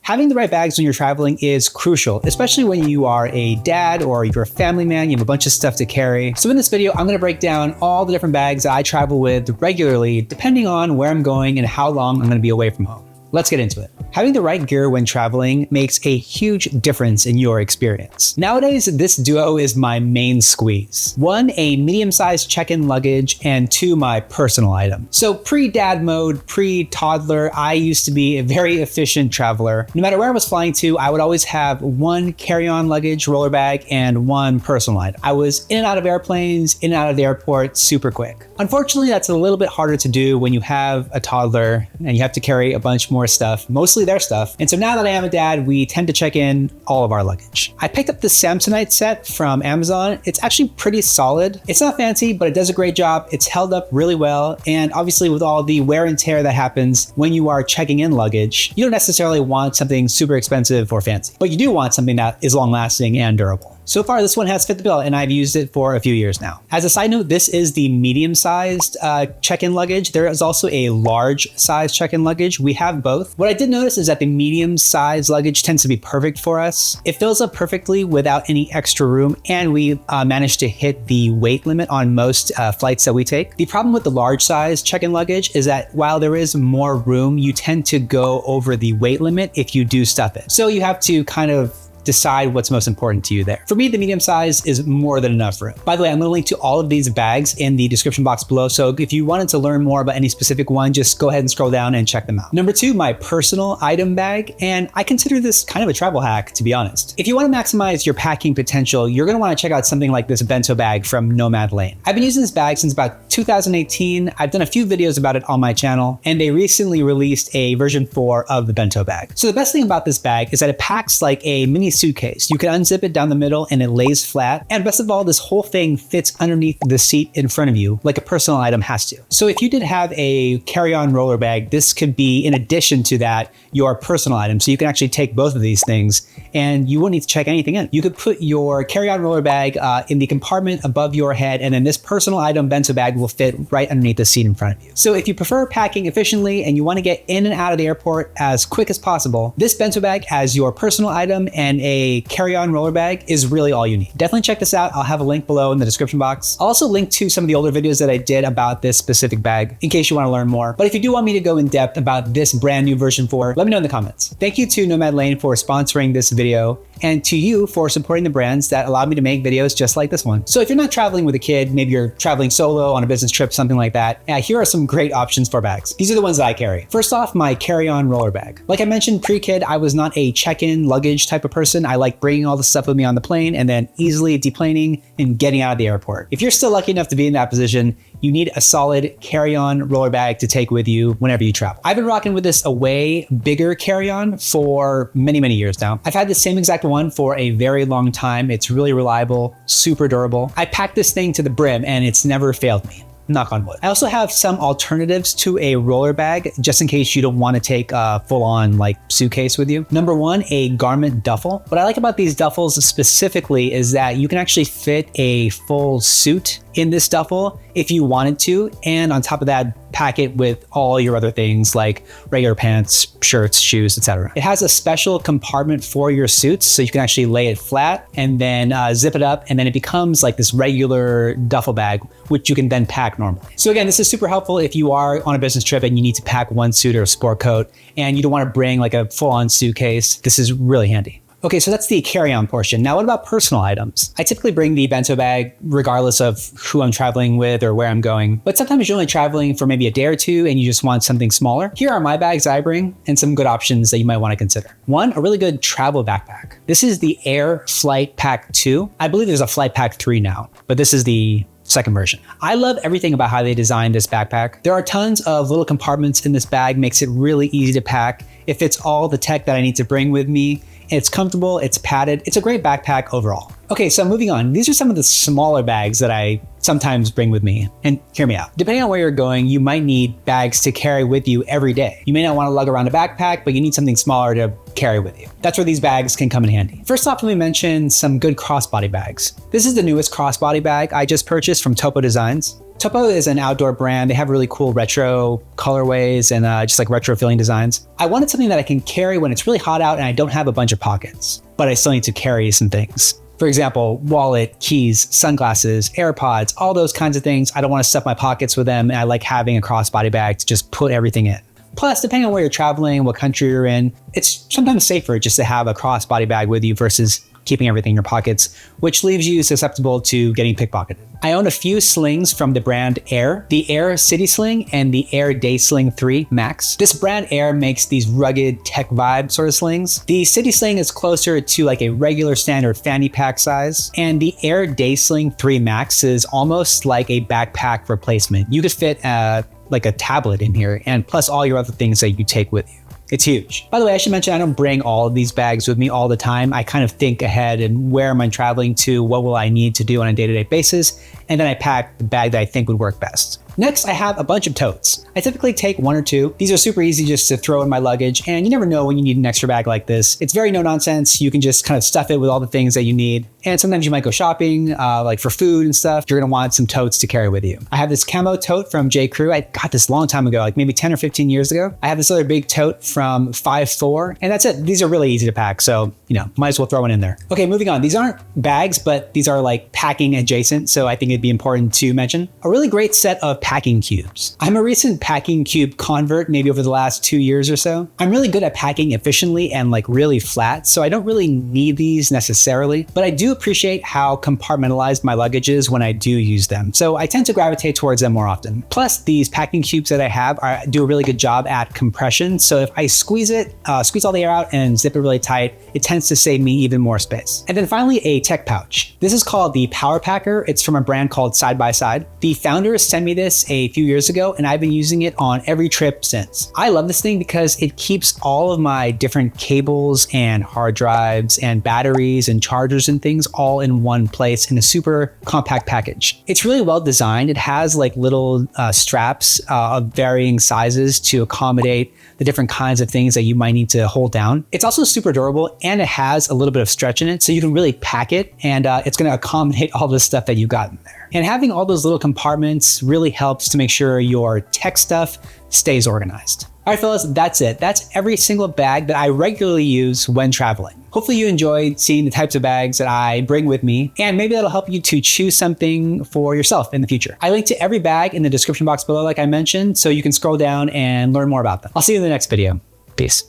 Having the right bags when you're traveling is crucial, especially when you are a dad or you're a family man, you have a bunch of stuff to carry. So in this video, I'm gonna break down all the different bags I travel with regularly, depending on where I'm going and how long I'm gonna be away from home. Let's get into it. Having the right gear when traveling makes a huge difference in your experience. Nowadays, this duo is my main squeeze. 1, a medium-sized check-in luggage, and 2, my personal item. So pre-dad mode, pre-toddler, I used to be a very efficient traveler. No matter where I was flying to, I would always have 1 carry-on luggage roller bag and 1 personal item. I was in and out of airplanes, in and out of the airport super quick. Unfortunately, that's a little bit harder to do when you have a toddler and you have to carry a bunch more stuff, mostly their stuff. And so now that I am a dad, we tend to check in all of our luggage. I picked up the Samsonite set from Amazon. It's actually pretty solid. It's not fancy, but it does a great job. It's held up really well. And obviously with all the wear and tear that happens when you are checking in luggage, you don't necessarily want something super expensive or fancy, but you do want something that is long lasting and durable. So far, this one has fit the bill and I've used it for a few years now. As a side note, this is the medium-sized check-in luggage. There is also a large-sized check-in luggage. We have both. What I did notice is that the medium-sized luggage tends to be perfect for us. It fills up perfectly without any extra room, and we managed to hit the weight limit on most flights that we take. The problem with the large-sized check-in luggage is that while there is more room, you tend to go over the weight limit if you do stuff it. So you have to kind of decide what's most important to you there. For me, the medium size is more than enough room. By the way, I'm gonna link to all of these bags in the description box below. So if you wanted to learn more about any specific one, just go ahead and scroll down and check them out. Number 2, my personal item bag. And I consider this kind of a travel hack, to be honest. If you wanna maximize your packing potential, you're gonna wanna check out something like this bento bag from Nomad Lane. I've been using this bag since about 2018. I've done a few videos about it on my channel, and they recently released a version 4 of the bento bag. So the best thing about this bag is that it packs like a mini suitcase. You can unzip it down the middle and it lays flat. And best of all, this whole thing fits underneath the seat in front of you like a personal item has to. So if you did have a carry-on roller bag, this could be, in addition to that, your personal item. So you can actually take both of these things and you wouldn't need to check anything in. You could put your carry-on roller bag in the compartment above your head, and then this personal item bento bag will fit right underneath the seat in front of you. So if you prefer packing efficiently and you want to get in and out of the airport as quick as possible, this bento bag as your personal item and a carry-on roller bag is really all you need. Definitely check this out. I'll have a link below in the description box. I'll also link to some of the older videos that I did about this specific bag in case you want to learn more. But if you do want me to go in depth about this brand new version 4, let me know in the comments. Thank you to Nomad Lane for sponsoring this video, and to you for supporting the brands that allow me to make videos just like this one. So if you're not traveling with a kid, maybe you're traveling solo on a business trip, something like that, here are some great options for bags. These are the ones that I carry. First off, my carry-on roller bag. Like I mentioned pre-kid, I was not a check-in luggage type of person. I like bringing all the stuff with me on the plane and then easily deplaning and getting out of the airport. If you're still lucky enough to be in that position, you need a solid carry-on roller bag to take with you whenever you travel. I've been rocking with this way bigger carry-on for many, many years now. I've had the same exact one for a very long time. It's really reliable, super durable. I packed this thing to the brim and it's never failed me. Knock on wood. I also have some alternatives to a roller bag, just in case you don't want to take a full-on like suitcase with you. Number 1, a garment duffel. What I like about these duffels specifically is that you can actually fit a full suit in this duffel if you wanted to, and on top of that, pack it with all your other things like regular pants, shirts, shoes, etc. It has a special compartment for your suits, so you can actually lay it flat and then zip it up, and then it becomes like this regular duffel bag, which you can then pack normally. So again, this is super helpful if you are on a business trip and you need to pack one suit or a sport coat and you don't want to bring like a full-on suitcase. This is really handy. Okay, so that's the carry-on portion. Now what about personal items? I typically bring the bento bag regardless of who I'm traveling with or where I'm going, but sometimes you're only traveling for maybe a day or two and you just want something smaller. Here are my bags I bring and some good options that you might want to consider. 1, a really good travel backpack. This is the Air Flight Pack 2. I believe there's a Flight Pack 3 now, but this is the second version. I love everything about how they designed this backpack. There are tons of little compartments in this bag, makes it really easy to pack. It fits all the tech that I need to bring with me. It's comfortable, it's padded, it's a great backpack overall. Okay, so moving on. These are some of the smaller bags that I sometimes bring with me. And hear me out. Depending on where you're going, you might need bags to carry with you every day. You may not want to lug around a backpack, but you need something smaller to carry with you. That's where these bags can come in handy. First off, let me mention some good crossbody bags. This is the newest crossbody bag I just purchased from Topo Designs. Topo is an outdoor brand. They have really cool retro colorways and just like retro feeling designs. I wanted something that I can carry when it's really hot out and I don't have a bunch of pockets, but I still need to carry some things. For example, wallet, keys, sunglasses, AirPods, all those kinds of things. I don't want to stuff my pockets with them, and I like having a crossbody bag to just put everything in. Plus, depending on where you're traveling, what country you're in, it's sometimes safer just to have a crossbody bag with you versus keeping everything in your pockets, which leaves you susceptible to getting pickpocketed. I own a few slings from the brand Air, the Air City Sling and the Air Day Sling 3 Max. This brand Air makes these rugged tech vibe sort of slings. The City Sling is closer to like a regular standard fanny pack size, and the Air Day Sling 3 Max is almost like a backpack replacement. You could fit like a tablet in here, and plus all your other things that you take with you. It's huge. By the way, I should mention I don't bring all of these bags with me all the time. I kind of think ahead and where am I traveling to, what will I need to do on a day-to-day basis, and then I pack the bag that I think would work best. Next, I have a bunch of totes. I typically take 1 or 2. These are super easy just to throw in my luggage, and you never know when you need an extra bag like this. It's very no nonsense. You can just kind of stuff it with all the things that you need. And sometimes you might go shopping, like for food and stuff. You're gonna want some totes to carry with you. I have this camo tote from J. Crew. I got this a long time ago, like maybe 10 or 15 years ago. I have this other big tote from 5'4", and that's it. These are really easy to pack, so might as well throw one in there. Okay, moving on. These aren't bags, but these are like packing adjacent, so I think it'd be important to mention. A really great set of packing cubes. I'm a recent packing cube convert, maybe over the last 2 years or so. I'm really good at packing efficiently and like really flat, so I don't really need these necessarily, but I do appreciate how compartmentalized my luggage is when I do use them. So I tend to gravitate towards them more often. Plus, these packing cubes that I have do a really good job at compression. So if I squeeze all the air out and zip it really tight, it tends to save me even more space. And then finally, a tech pouch. This is called the Power Packer. It's from a brand called Side by Side. The founders sent me this a few years ago, and I've been using it on every trip since. I love this thing because it keeps all of my different cables and hard drives and batteries and chargers and things all in one place in a super compact package. It's really well designed. It has like little straps of varying sizes to accommodate the different kinds of things that you might need to hold down. It's also super durable, and it has a little bit of stretch in it, so you can really pack it, and it's gonna accommodate all the stuff that you got in there. And having all those little compartments really helps to make sure your tech stuff stays organized. All right, fellas, that's it. That's every single bag that I regularly use when traveling. Hopefully you enjoyed seeing the types of bags that I bring with me, and maybe that'll help you to choose something for yourself in the future. I link to every bag in the description box below, like I mentioned, so you can scroll down and learn more about them. I'll see you in the next video. Peace.